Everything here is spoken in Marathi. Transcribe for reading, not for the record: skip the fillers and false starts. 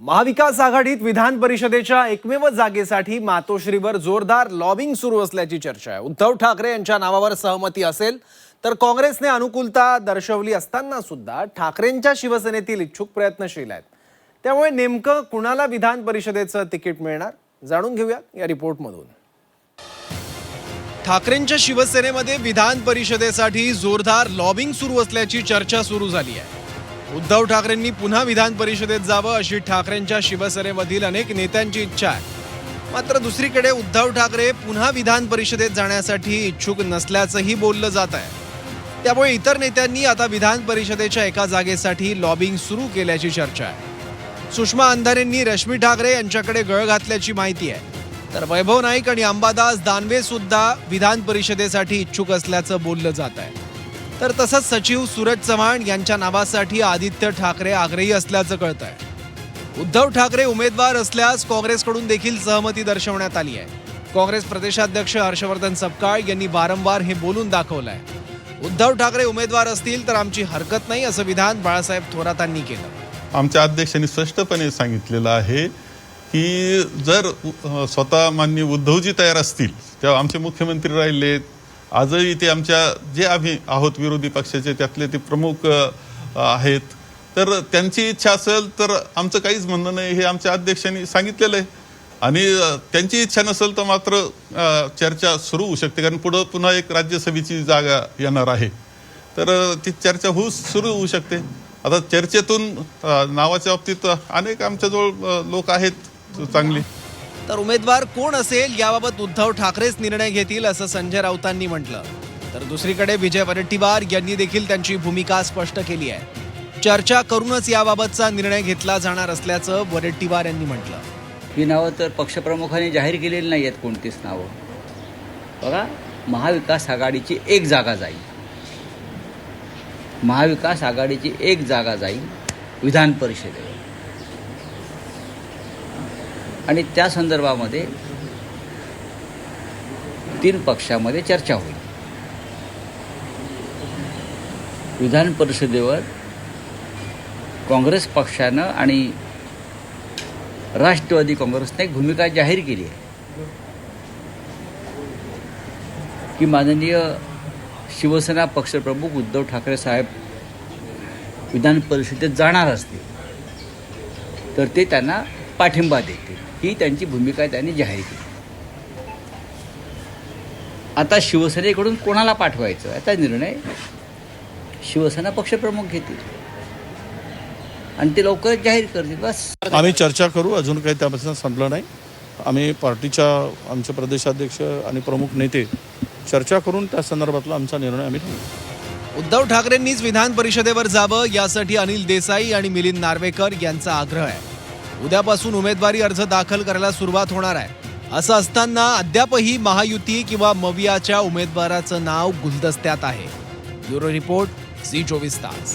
महाविकास आघाडीत विधान परिषदेच्या एकमेव जागेसाठी मातोश्रीवर जोरदार लॉबिंग सुरू असल्याची चर्चा आहे। उद्धव ठाकरे यांच्या नावावर सहमती असेल तर काँग्रेसने अनुकूलता दर्शवली असताना सुद्धा ठाकरेंच्या शिवसेनेतील इच्छुक प्रयत्नशील आहेत। त्यामुळे नेमकं कुणाला विधान परिषदेचं तिकीट मिळणार जाणून घेऊया या रिपोर्टमधून। ठाकरेंच्या शिवसेनेमध्ये विधान परिषदेसाठी जोरदार लॉबिंग सुरू असल्याची चर्चा सुरू झाली आहे। उद्धव ठाकरेंनी पुन्हा विधान परिषदेत जावं अशी ठाकरेंच्या शिवसेनेमधील अनेक नेत्यांची इच्छा आहे। मात्र दुसरीकडे उद्धव ठाकरे पुन्हा विधान परिषदेत जाण्यासाठी इच्छुक नसल्याचंही बोललं जात आहे। त्यामुळे इतर नेत्यांनी आता विधान परिषदेच्या एका जागेसाठी लॉबिंग सुरू केल्याची चर्चा आहे। सुषमा अंधारेंनी रश्मी ठाकरे यांच्याकडे गळ घातल्याची माहिती आहे, तर वैभव नाईक आणि अंबादास दानवे सुद्धा विधान परिषदेसाठी इच्छुक असल्याचं बोललं जात आहे। तर तसंच सचिव सूरज चव्हाण यांच्या नावासाठी आदित्य ठाकरे आग्रही असल्याचं कळत आहे। उद्धव ठाकरे उमेदवार असल्यास काँग्रेसकडून देखील सहमती दर्शवण्यात आली आहे। काँग्रेस प्रदेशाध्यक्ष हर्षवर्धन सपकाळ यांनी वारंवार हे बोलून दाखवलं आहे। उद्धव ठाकरे उमेदवार असतील तर आमची हरकत नाही असं विधान बाळासाहेब थोरातांनी केलं। आमच्या अध्यक्षांनी स्पष्टपणे सांगितलेलं आहे की जर स्वतः माननीय उद्धवजी तयार असतील तेव्हा आमचे मुख्यमंत्री राहिलेत, आजही ते आमच्या जे आम्ही आहोत विरोधी पक्षाचे त्यातले ते प्रमुख आहेत, तर त्यांची इच्छा असेल तर आमचं काहीच म्हणणं नाही हे आमच्या अध्यक्षांनी सांगितलेलं आहे। आणि त्यांची इच्छा नसेल तर मात्र चर्चा सुरू होऊ शकते, कारण पुढं पुन्हा एक राज्यसभेची जागा येणार आहे, तर ती चर्चा सुरू होऊ शकते। आता चर्चेतून नावाच्या बाबतीत अनेक आमच्याजवळ लोक आहेत चांगली। तर उमेदवार कोण असेल याबाबत उद्धव ठाकरेच निर्णय घेतील असं संजय राऊतांनी म्हटलं। तर दुसरीकडे विजय वडेट्टीवार यांनी देखील त्यांची भूमिका स्पष्ट केली आहे। चर्चा करूनच याबाबतचा निर्णय घेतला जाणार असल्याचं वडेट्टीवार यांनी म्हटलं। ही नावं तर पक्षप्रमुखांनी जाहीर केलेली नाही आहेत कोणतीच नावं। बघा, महाविकास आघाडीची एक जागा जाईल, महाविकास आघाडीची एक जागा जाईल विधान परिषदेवर, आणि त्या संदर्भामध्ये 3 पक्षामध्ये चर्चा होईल। विधान परिषदेवर काँग्रेस पक्षानं आणि राष्ट्रवादी काँग्रेसने एक भूमिका जाहीर केली आहे की माननीय शिवसेना पक्षप्रमुख उद्धव ठाकरे साहेब विधान परिषदेत जाणार असतील तर ते त्यांना पाठिंबा देतील, ही त्यांची भूमिका त्यांनी जाहीर केली। आता शिवसेनेकडून कोणाला पाठवायचं याचा निर्णय शिवसेना पक्षप्रमुख घेतील आणि ते लवकरच जाहीर करतील। बस आम्ही चर्चा करू, अजून काही त्यापासून संपलं नाही। आम्ही पार्टीच्या आमचे प्रदेशाध्यक्ष आणि प्रमुख नेते चर्चा करून त्या संदर्भातला आमचा निर्णय आम्ही घेऊ। उद्धव ठाकरेंनीच विधान परिषदेवर जावं यासाठी अनिल देसाई आणि मिलिंद नार्वेकर यांचा आग्रह आहे। उद्यापासून उमेदवारी अर्ज दाखल करायला सुरुवात होणार आहे। असं असताना अद्यापही महायुती किंवा मवियाच्या उमेदवाराचं नाव गुलदस्त्यात आहे। ब्युरो रिपोर्ट, झी 24 तास।